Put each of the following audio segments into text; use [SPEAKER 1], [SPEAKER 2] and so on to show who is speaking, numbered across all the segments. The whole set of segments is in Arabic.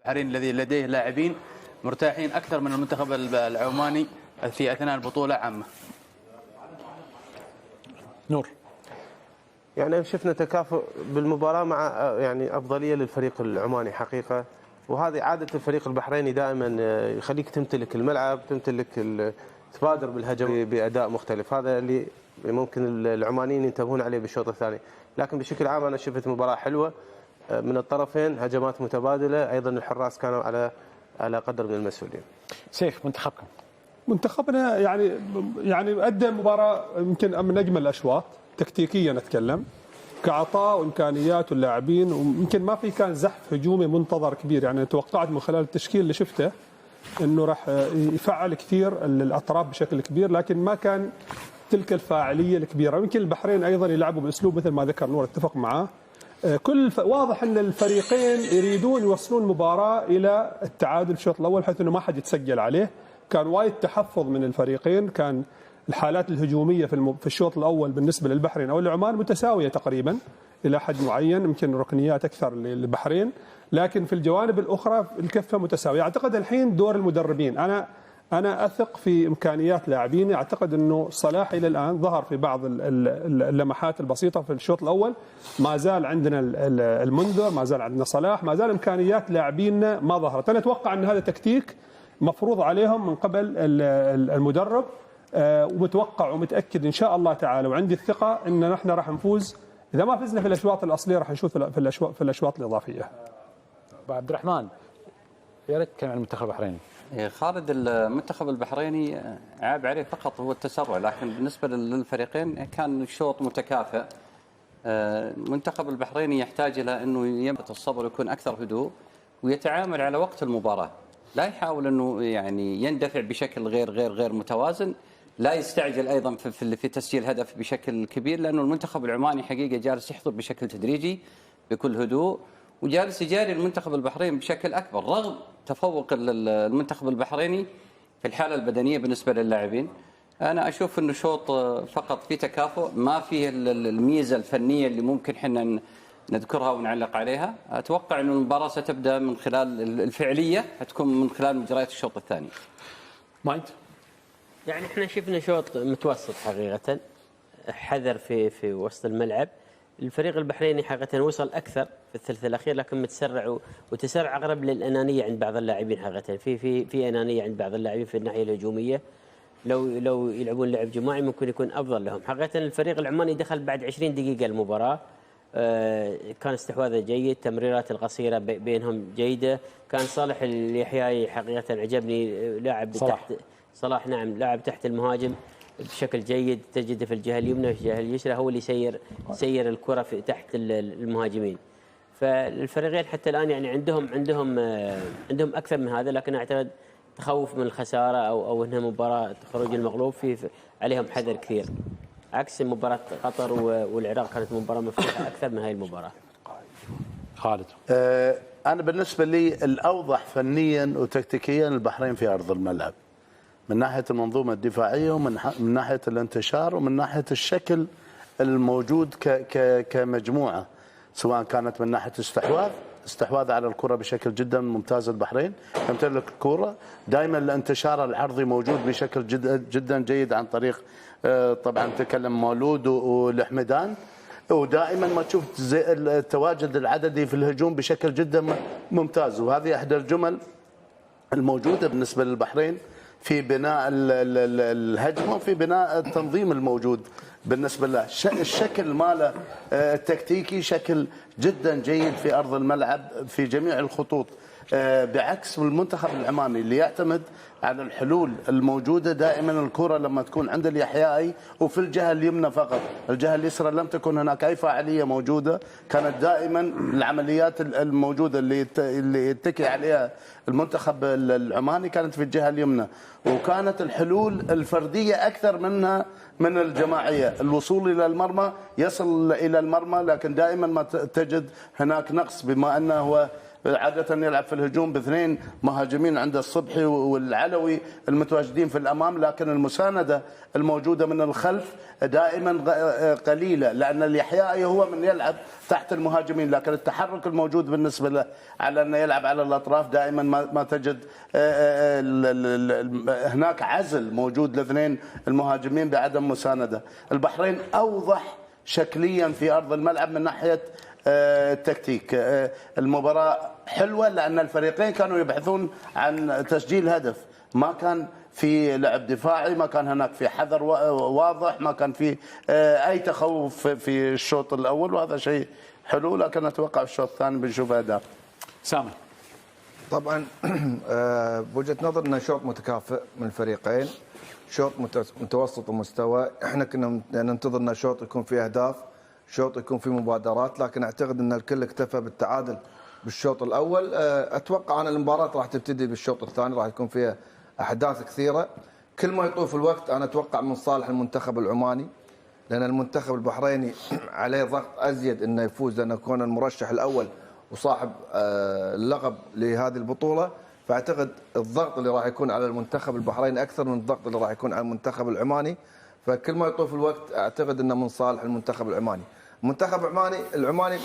[SPEAKER 1] البحرين الذي لديه لاعبين مرتاحين أكثر من المنتخب العماني في أثناء البطولة عامة.
[SPEAKER 2] نور.
[SPEAKER 3] يعني شفنا تكافؤ بالمباراة مع يعني أفضلية للفريق العماني حقيقة، وهذه عادة الفريق البحريني دائما يخليك تمتلك الملعب، تبادر بالهجم بأداء مختلف. هذا اللي ممكن العمانيين ينتبهون عليه بالشوط الثاني. لكن بشكل عام أنا شفت مباراة حلوة من الطرفين، هجمات متبادلة، أيضا الحراس كانوا على قدر من المسؤولية.
[SPEAKER 2] سيف، منتخبكم.
[SPEAKER 4] منتخبنا يعني أدى مباراة يمكن من أجمل الأشواط تكتيكيا، نتكلم كعطاء وإمكانيات واللاعبين، ويمكن ما في كان زحف هجومي منتظر كبير. يعني توقعت من خلال التشكيل اللي شفته انه راح يفعل كثير الاطراف بشكل كبير، لكن ما كان تلك الفاعليه الكبيره. يمكن البحرين ايضا يلعبوا باسلوب مثل ما ذكر نور، اتفق معاه. واضح ان الفريقين يريدون يوصلون المباراه الى التعادل في الشوط الاول، حيث انه ما حد يتسجل عليه. كان وايد تحفظ من الفريقين، كان الحالات الهجوميه في الشوط الاول بالنسبه للبحرين او العمان متساويه تقريبا الى حد معين، يمكن ركنيات اكثر للبحرين، لكن في الجوانب الاخرى الكفه متساويه. اعتقد الحين دور المدربين. انا اثق في امكانيات لاعبين. اعتقد انه صلاح الى الان ظهر في بعض اللمحات البسيطه في الشوط الاول. ما زال عندنا المنذر، ما زال عندنا صلاح، ما زال امكانيات لاعبينا ما ظهرت. انا اتوقع ان هذا تكتيك مفروض عليهم من قبل المدرب، ومتوقع ومتاكد ان شاء الله تعالى، وعندي الثقه ان نحن راح نفوز. اذا ما فزنا في الاشواط الاصليه راح نشوف في الاشواط الاضافيه.
[SPEAKER 2] عبد الرحمن، يا ريت كان عن المنتخب البحريني.
[SPEAKER 5] خالد، المنتخب البحريني عاب عليه فقط هو التسرع، لكن بالنسبه للفريقين كان الشوط متكافئ. المنتخب البحريني يحتاج الى انه يمت الصبر ويكون اكثر هدوء ويتعامل على وقت المباراه، لا يحاول انه يعني يندفع بشكل غير متوازن، لا يستعجل ايضا في تسجيل هدف بشكل كبير، لانه المنتخب العماني حقيقه جالس يحضر بشكل تدريجي بكل هدوء، وجالس يجاري المنتخب البحريني بشكل اكبر رغم تفوق المنتخب البحريني في الحاله البدنيه بالنسبه للاعبين. انا اشوف انه شوط فقط في تكافؤ، ما فيه الميزه الفنيه اللي ممكن احنا نذكرها ونعلق عليها. اتوقع انه المباراه ستبدا من خلال الفعليه، حتكون من خلال مجريات الشوط الثاني.
[SPEAKER 2] مايد.
[SPEAKER 6] يعني احنا شفنا شوط متوسط حقيقه، حذر في وسط الملعب. الفريق البحريني حقيقه وصل اكثر في الثلث الاخير، لكن متسرع وتسرع اقرب للانانيه عند بعض اللاعبين. حقيقه في انانيه عند بعض اللاعبين في الناحيه الهجوميه. لو يلعبون لعب جماعي ممكن يكون افضل لهم. حقيقه الفريق العماني دخل بعد 20 دقيقه المباراه، كان استحواذه جيد، تمريرات القصيره بينهم جيده. كان صالح اليحيائي حقيقه عجبني، لاعب تحت صلاح، نعم لاعب تحت المهاجم بشكل جيد، تجده في الجهه اليمنى والجهه اليسرى، هو اللي سير الكره في تحت المهاجمين. فالفريقين حتى الان يعني عندهم اكثر من هذا، لكن اعتقد تخوف من الخساره او انها مباراه خروج المغلوب عليهم حذر كثير، عكس مباراه قطر والعراق كانت مباراه مفتوحه اكثر من هاي المباراه.
[SPEAKER 2] خالد.
[SPEAKER 7] انا بالنسبه لي الاوضح فنيا وتكتيكيا البحرين في ارض الملعب، من ناحيه المنظومه الدفاعيه ومن ناحيه الانتشار ومن ناحيه الشكل الموجود كمجموعه، سواء كانت من ناحيه استحواذ على الكره بشكل جدا ممتاز. البحرين يمتلك الكره دائما، الانتشار العرضي موجود بشكل جدا جيد عن طريق طبعا تكلم مولود والحمدان، ودائما ما تشوف التواجد العددي في الهجوم بشكل جدا ممتاز. وهذه احدى الجمل الموجوده بالنسبه للبحرين في بناء الهجمه وفي بناء التنظيم الموجود بالنسبه له. الشكل ماله التكتيكي شكل جدا جيد في ارض الملعب في جميع الخطوط، بعكس المنتخب العماني اللي يعتمد على الحلول الموجوده دائما. الكره لما تكون عند اليحيائي وفي الجهه اليمنى فقط، الجهه اليسرى لم تكن هناك اي فاعليه موجوده، كانت دائما العمليات الموجوده اللي يتكي عليها المنتخب العماني كانت في الجهه اليمنى، وكانت الحلول الفرديه اكثر منها من الجماعيه. الوصول الى المرمى يصل الى المرمى، لكن دائما ما تجد هناك نقص، بما انه هو عادة يلعب في الهجوم باثنين مهاجمين، عند الصبحي والعلوي المتواجدين في الأمام، لكن المساندة الموجودة من الخلف دائما قليلة، لأن اليحيائي هو من يلعب تحت المهاجمين، لكن التحرك الموجود بالنسبة له على أنه يلعب على الأطراف دائما ما تجد هناك عزل موجود لاثنين المهاجمين بعدم مساندة. البحرين أوضح شكليا في أرض الملعب من ناحية التكتيك. المباراة حلوة لأن الفريقين كانوا يبحثون عن تسجيل هدف، ما كان في لعب دفاعي، ما كان هناك في حذر واضح، ما كان في أي تخوف في الشوط الأول، وهذا شيء حلو. لكن أتوقع في الشوط الثاني بنشوف أداء.
[SPEAKER 1] سامي.
[SPEAKER 8] طبعا بوجهة نظر انه شوط متكافئ من الفريقين، شوط متوسط المستوى. احنا كنا ننتظر ان شوط يكون فيه اهداف، شوط يكون فيه مبادرات، لكن اعتقد ان الكل اكتفى بالتعادل بالشوط الاول. اتوقع ان المباراه راح تبتدي بالشوط الثاني، راح يكون فيها احداث كثيره. كل ما يطوف الوقت انا اتوقع من صالح المنتخب العماني، لان المنتخب البحريني عليه ضغط ازيد انه يفوز، لانه كون المرشح الاول وصاحب اللقب لهذه البطوله، فاعتقد الضغط اللي راح يكون على المنتخب البحريني اكثر من الضغط اللي راح يكون على المنتخب العماني. فكل ما يطوف الوقت اعتقد انه من صالح المنتخب العماني. المنتخب العماني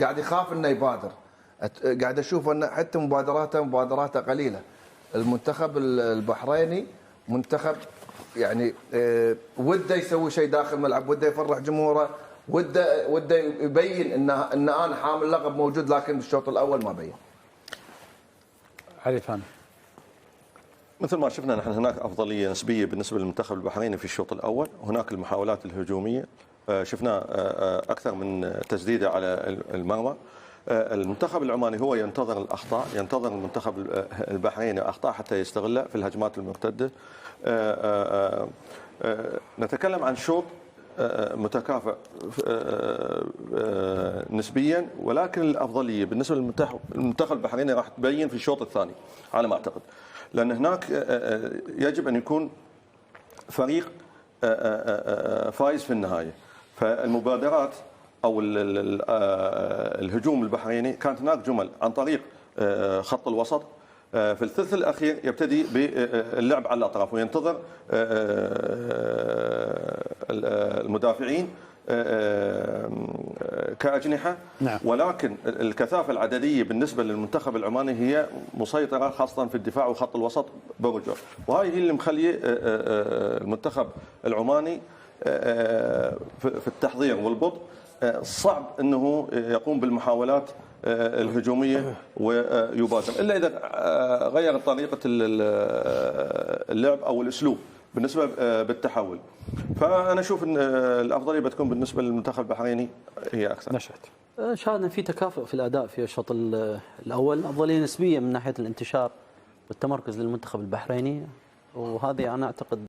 [SPEAKER 8] قاعد يخاف انه يبادر، قاعد اشوف انه حتى مبادراته قليله. المنتخب البحريني منتخب يعني وده يسوي شيء داخل الملعب، وده يفرح جمهوره، وده يبين ان انا حامل لقب موجود، لكن بالشوط الاول ما بين.
[SPEAKER 2] علي فهمي.
[SPEAKER 9] مثل ما شفنا نحن هناك افضليه نسبيه بالنسبه للمنتخب البحريني في الشوط الاول، هناك المحاولات الهجوميه شفنا اكثر من تسديده على المرمى. المنتخب العماني هو ينتظر الاخطاء، ينتظر المنتخب البحريني اخطاء حتى يستغلها في الهجمات المرتده. نتكلم عن شوط متكافئ نسبيا، ولكن الافضليه بالنسبه للمنتخب البحريني راح تبين في الشوط الثاني على ما اعتقد، لان هناك يجب ان يكون فريق فايز في النهايه. فالمبادرات او الهجوم البحريني كانت هناك جمل عن طريق خط الوسط، في الثلث الأخير يبتدي باللعب على الأطراف وينتظر المدافعين كأجنحة.
[SPEAKER 2] نعم.
[SPEAKER 9] ولكن الكثافة العددية بالنسبة للمنتخب العماني هي مسيطرة، خاصة في الدفاع وخط الوسط برجر، وهي هي اللي مخليه المنتخب العماني في التحضير والبطء صعب أنه يقوم بالمحاولات الهجومية ويبادر، إلا إذا غير طريقة اللعب أو الأسلوب بالنسبة بالتحول. فأنا أشوف أن الأفضلية بتكون بالنسبة للمنتخب البحريني هي أكثر.
[SPEAKER 2] نشأت.
[SPEAKER 10] شاهدنا في تكافؤ في الأداء في الشوط الأول، أفضلية نسبية من ناحية الانتشار والتمركز للمنتخب البحريني، وهذه أنا أعتقد